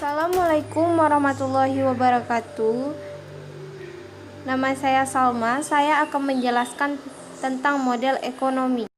Assalamualaikum warahmatullahi wabarakatuh. Nama saya Salma. Saya akan menjelaskan tentang model ekonomi.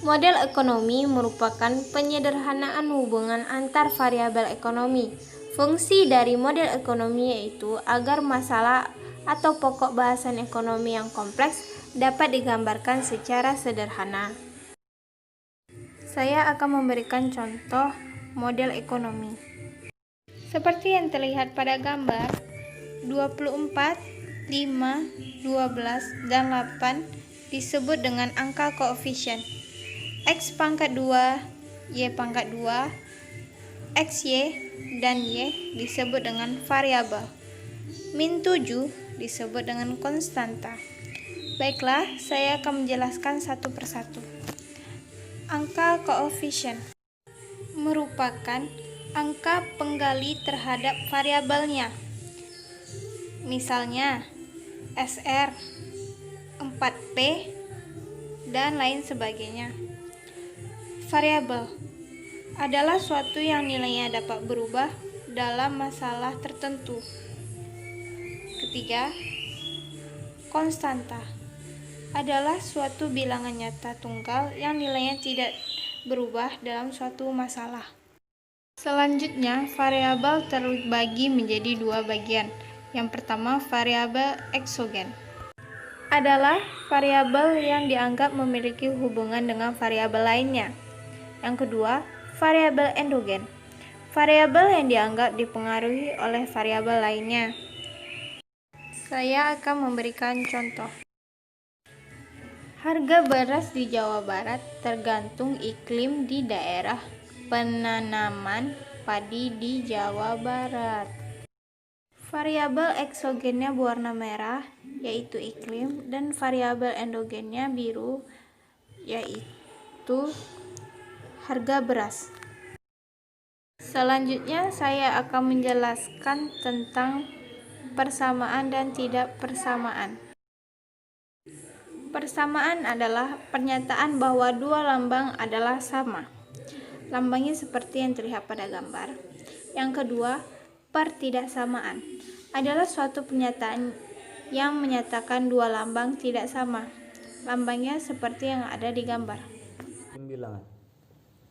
Model ekonomi merupakan penyederhanaan hubungan antar variabel ekonomi. Fungsi dari model ekonomi yaitu agar masalah atau pokok bahasan ekonomi yang kompleks dapat digambarkan secara sederhana. Saya akan memberikan contoh model ekonomi. Seperti yang terlihat pada gambar, 24, 5, 12, dan 8 disebut dengan angka koefisien. X pangkat 2, Y pangkat 2, XY, dan Y disebut dengan variabel. Min 7 disebut dengan konstanta. Baiklah, saya akan menjelaskan satu persatu. Angka koefisien merupakan angka penggali terhadap variabelnya. Misalnya SR, 4P, dan lain sebagainya. Variabel adalah suatu yang nilainya dapat berubah dalam masalah tertentu. Ketiga, konstanta adalah suatu bilangan nyata tunggal yang nilainya tidak berubah dalam suatu masalah. Selanjutnya, variabel terbagi menjadi dua bagian. Yang pertama, variabel eksogen adalah variabel yang dianggap memiliki hubungan dengan variabel lainnya. Yang kedua, variabel endogen, variabel yang dianggap dipengaruhi oleh variabel lainnya. Saya akan memberikan contoh. Harga beras di Jawa Barat tergantung iklim di daerah penanaman padi di Jawa Barat. Variabel eksogennya berwarna merah, yaitu iklim, dan variabel endogennya biru, yaitu harga beras. Selanjutnya, saya akan menjelaskan tentang persamaan dan tidak persamaan. Persamaan adalah pernyataan bahwa dua lambang adalah sama. Lambangnya seperti yang terlihat pada gambar. Yang kedua, pertidaksamaan adalah suatu pernyataan yang menyatakan dua lambang tidak sama. Lambangnya seperti yang ada di gambar.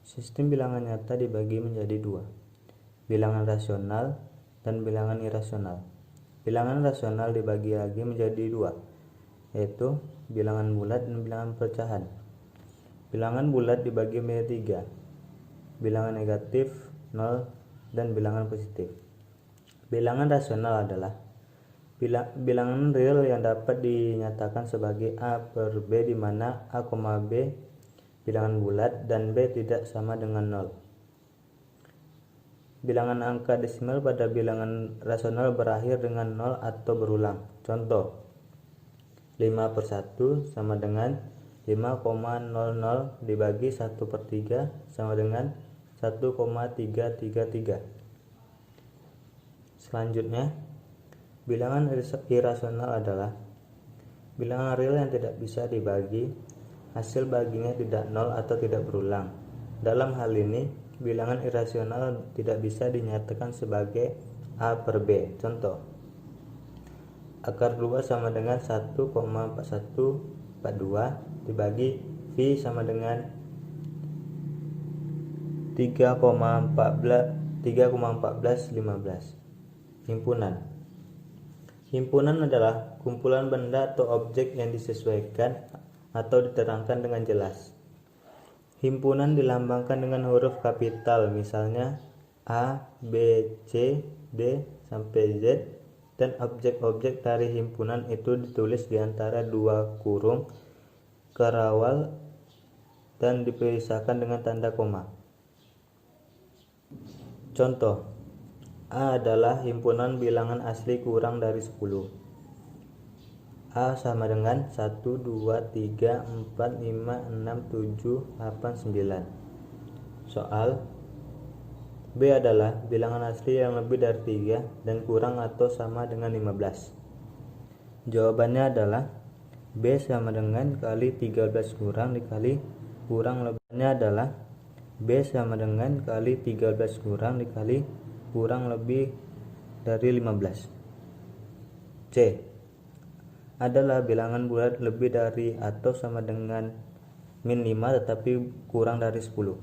Sistem bilangan nyata dibagi menjadi dua, bilangan rasional dan bilangan irasional. Bilangan rasional dibagi lagi menjadi dua, yaitu bilangan bulat dan bilangan pecahan. Bilangan bulat dibagi menjadi tiga, bilangan negatif, 0, dan bilangan positif. Bilangan rasional adalah bilangan real yang dapat dinyatakan sebagai A per B, di mana A, B bilangan bulat dan B tidak sama dengan 0. Bilangan angka desimal pada bilangan rasional berakhir dengan 0 atau berulang. Contoh, 5 per 1 sama dengan 5,00 dibagi 1 per 3 sama dengan 1,333. Selanjutnya, bilangan irasional adalah bilangan real yang tidak bisa dibagi, hasil baginya tidak 0 atau tidak berulang. Dalam hal ini, bilangan irasional tidak bisa dinyatakan sebagai A per B. Contoh, akar 2 sama dengan 1,4142 dibagi V sama dengan 3,1415. Himpunan adalah kumpulan benda atau objek yang disesuaikan atau diterangkan dengan jelas. Himpunan dilambangkan dengan huruf kapital, misalnya A, B, C, D, sampai Z, dan objek-objek dari himpunan itu ditulis di antara dua kurung kerawal dan dipisahkan dengan tanda koma. Contoh, A adalah himpunan bilangan asli kurang dari 10. A sama dengan 1, 2, 3, 4, 5, 6, 7, 8, 9. Soal, B adalah bilangan asli yang lebih dari 3 dan kurang atau sama dengan 15. Jawabannya adalah B sama dengan kali 13 kurang dikali kurang lebihnya adalah B sama dengan kali 13 kurang dikali kurang lebih dari 15. C. Adalah bilangan bulat lebih dari atau sama dengan min 5 tetapi kurang dari 10.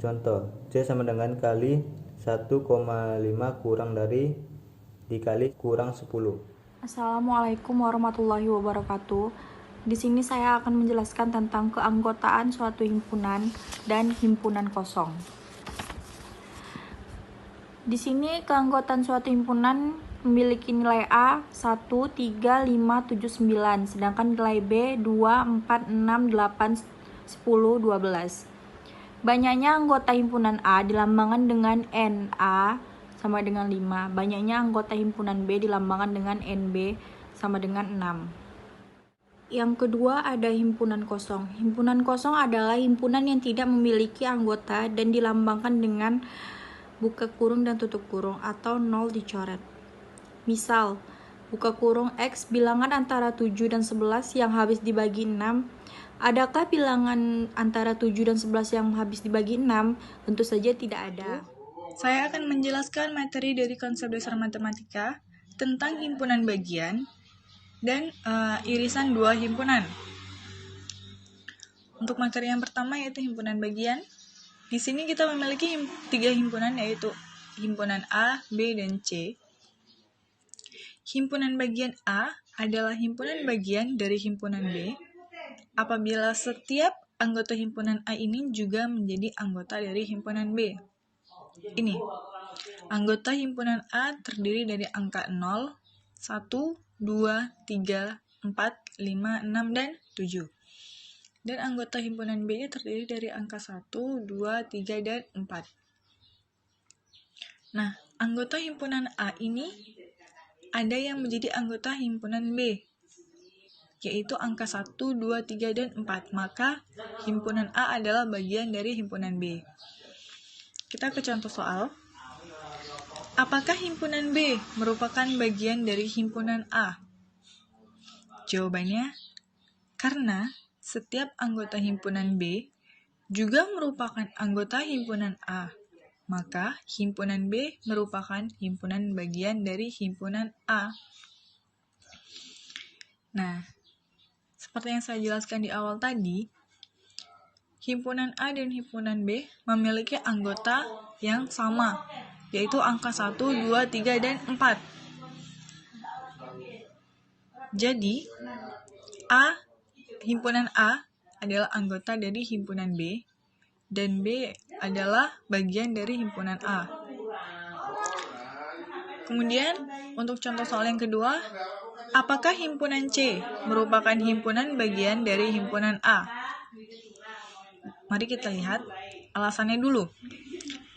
Contoh, C sama dengan kali 1,5 kurang dari dikali kurang 10. Assalamualaikum warahmatullahi wabarakatuh. Di sini saya akan menjelaskan tentang keanggotaan suatu himpunan dan himpunan kosong. Di sini keanggotaan suatu himpunan memiliki nilai A 1, 3, 5, 7, 9, sedangkan nilai B 2, 4, 6, 8, 10, 12. Banyaknya anggota himpunan A dilambangkan dengan NA sama dengan 5. Banyaknya anggota himpunan B dilambangkan dengan NB sama dengan 6. Yang kedua ada himpunan kosong. Himpunan kosong adalah himpunan yang tidak memiliki anggota dan dilambangkan dengan buka kurung dan tutup kurung atau 0 dicoret. Misal, buka kurung X bilangan antara 7 dan 11 yang habis dibagi 6. Adakah bilangan antara 7 dan 11 yang habis dibagi 6? Tentu saja tidak ada. Saya akan menjelaskan materi dari konsep dasar matematika tentang himpunan bagian dan irisan dua himpunan. Untuk materi yang pertama yaitu himpunan bagian. Di sini kita memiliki tiga himpunan yaitu himpunan A, B, dan C. Himpunan bagian A adalah himpunan bagian dari himpunan B apabila setiap anggota himpunan A ini juga menjadi anggota dari himpunan B. Ini, anggota himpunan A terdiri dari angka 0, 1, 2, 3, 4, 5, 6, dan 7. Dan anggota himpunan B terdiri dari angka 1, 2, 3, dan 4. Nah, anggota himpunan A ini ada yang menjadi anggota himpunan B, yaitu angka 1, 2, 3, dan 4. Maka himpunan A adalah bagian dari himpunan B. Kita ke contoh soal. Apakah himpunan B merupakan bagian dari himpunan A? Jawabannya, karena setiap anggota himpunan B juga merupakan anggota himpunan A, maka himpunan B merupakan himpunan bagian dari himpunan A. Nah, seperti yang saya jelaskan di awal tadi, himpunan A dan himpunan B memiliki anggota yang sama, yaitu angka 1, 2, 3, dan 4. Jadi, himpunan A adalah anggota dari himpunan B, dan B adalah bagian dari himpunan A. Kemudian, untuk contoh soal yang kedua, apakah himpunan C merupakan himpunan bagian dari himpunan A? Mari kita lihat alasannya dulu.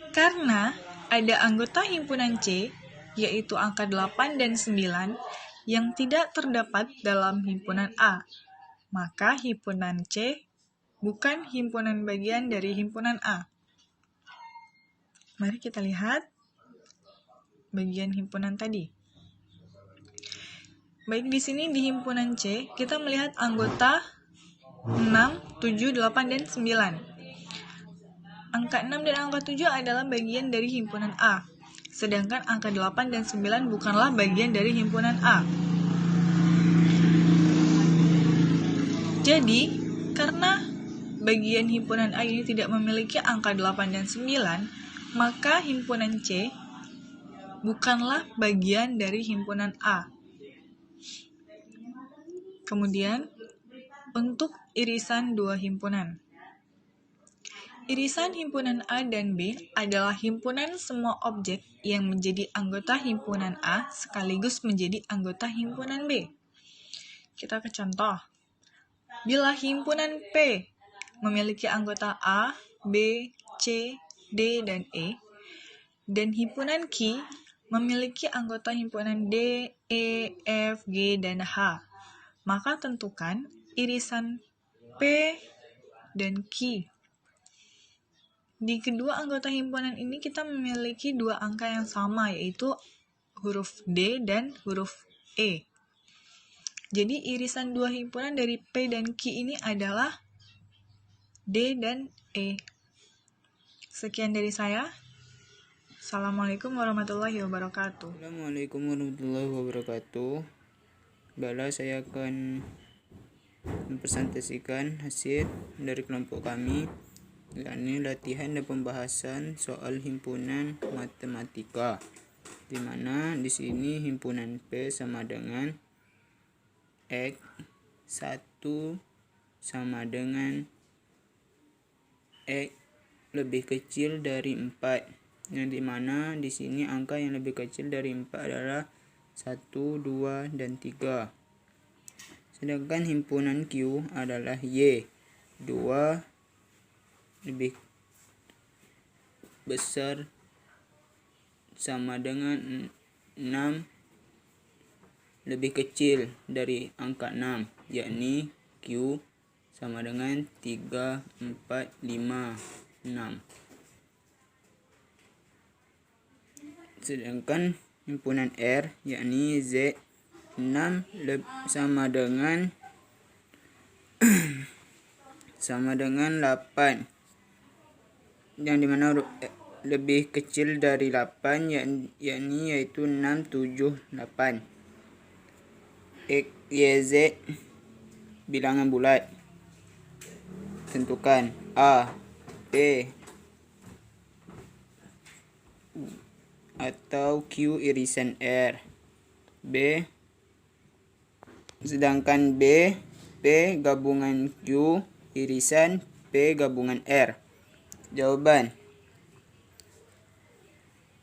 Karena ada anggota himpunan C, yaitu angka 8 dan 9, yang tidak terdapat dalam himpunan A. Maka himpunan C bukan himpunan bagian dari himpunan A. Mari kita lihat bagian himpunan tadi. Baik, di sini di himpunan C, kita melihat anggota 6, 7, 8, dan 9. Angka 6 dan angka 7 adalah bagian dari himpunan A, sedangkan angka 8 dan 9 bukanlah bagian dari himpunan A. Jadi, karena bagian himpunan A ini tidak memiliki angka 8 dan 9, maka himpunan C bukanlah bagian dari himpunan A. Kemudian, untuk irisan dua himpunan. Irisan himpunan A dan B adalah himpunan semua objek yang menjadi anggota himpunan A sekaligus menjadi anggota himpunan B. Kita ke contoh. Bila himpunan P memiliki anggota A, B, C, D, dan E, dan himpunan Q memiliki anggota himpunan D, E, F, G, dan H, maka tentukan irisan P dan Q. Di kedua anggota himpunan ini kita memiliki dua angka yang sama, yaitu huruf D dan huruf E. Jadi irisan dua himpunan dari P dan Q ini adalah D dan E. Sekian dari saya. Assalamualaikum warahmatullahi wabarakatuh. Assalamualaikum warahmatullahi wabarakatuh. Baiklah, saya akan mempresentasikan hasil dari kelompok kami, yakni latihan dan pembahasan soal himpunan matematika, di mana di sini himpunan P sama dengan X 1 sama dengan X lebih kecil dari 4, yang dimana di sini angka yang lebih kecil dari 4 adalah 1, 2, dan 3. Sedangkan himpunan Q adalah Y 2 lebih besar sama dengan 6 lebih kecil dari angka 6, yakni Q sama dengan 3, 4, 5, 6. Sedangkan himpunan R yakni Z 6 sama dengan 8, yang dimana lebih kecil dari 8 yakni yaitu 6, 7, 8. X, Y, Z bilangan bulat. Tentukan A, P atau Q irisan R. B, sedangkan B, P gabungan Q irisan P gabungan R. Jawaban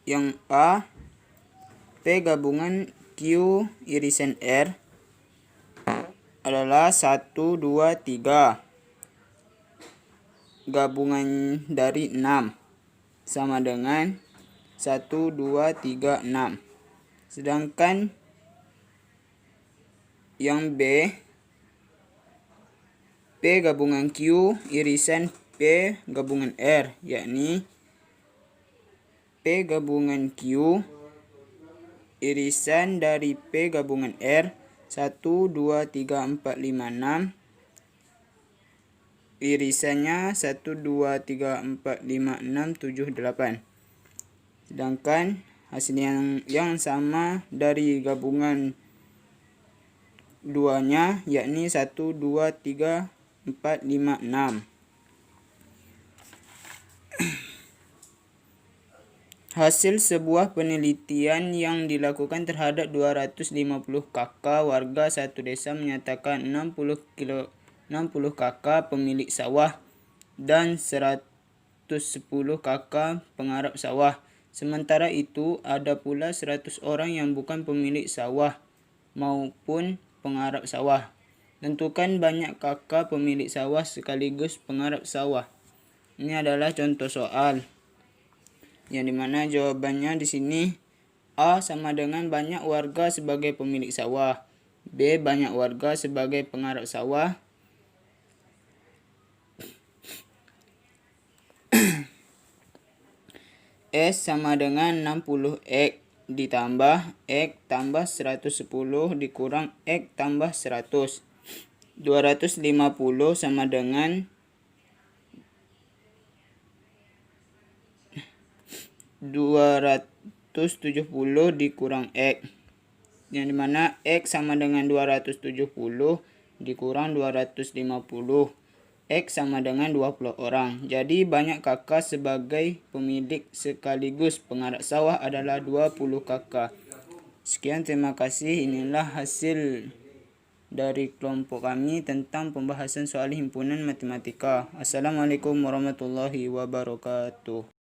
yang A, P gabungan Q irisan R adalah 1, 2, 3. Gabungan dari 6 sama dengan 1, 2, 3, 6. Sedangkan yang B, P gabungan Q irisan P gabungan R, yakni P gabungan Q irisan dari P gabungan R 1, 2, 3, 4, 5, 6. Irisannya 1, 2, 3, 4, 5, 6, 7, 8. Sedangkan hasil yang sama dari gabungan duanya yakni 1, 2, 3, 4, 5, 6. Hasil sebuah penelitian yang dilakukan terhadap 250 kakak warga satu desa menyatakan 60 kakak pemilik sawah dan 110 kakak penggarap sawah. Sementara itu, ada pula 100 orang yang bukan pemilik sawah maupun penggarap sawah. Tentukan banyak kakak pemilik sawah sekaligus penggarap sawah. Ini adalah contoh soal, yang dimana jawabannya di sini A sama dengan banyak warga sebagai pemilik sawah, B banyak warga sebagai penggarap sawah, S sama dengan 60X ditambah X tambah 110 dikurang X tambah 100. 250 sama dengan 270 dikurang X, yang dimana X sama dengan 270 dikurang 250. X sama dengan 20 orang. Jadi banyak kakak sebagai pemilik sekaligus penggarap sawah adalah 20 kakak. Sekian, terima kasih. Inilah hasil dari kelompok kami tentang pembahasan soal himpunan matematika. Assalamualaikum warahmatullahi wabarakatuh.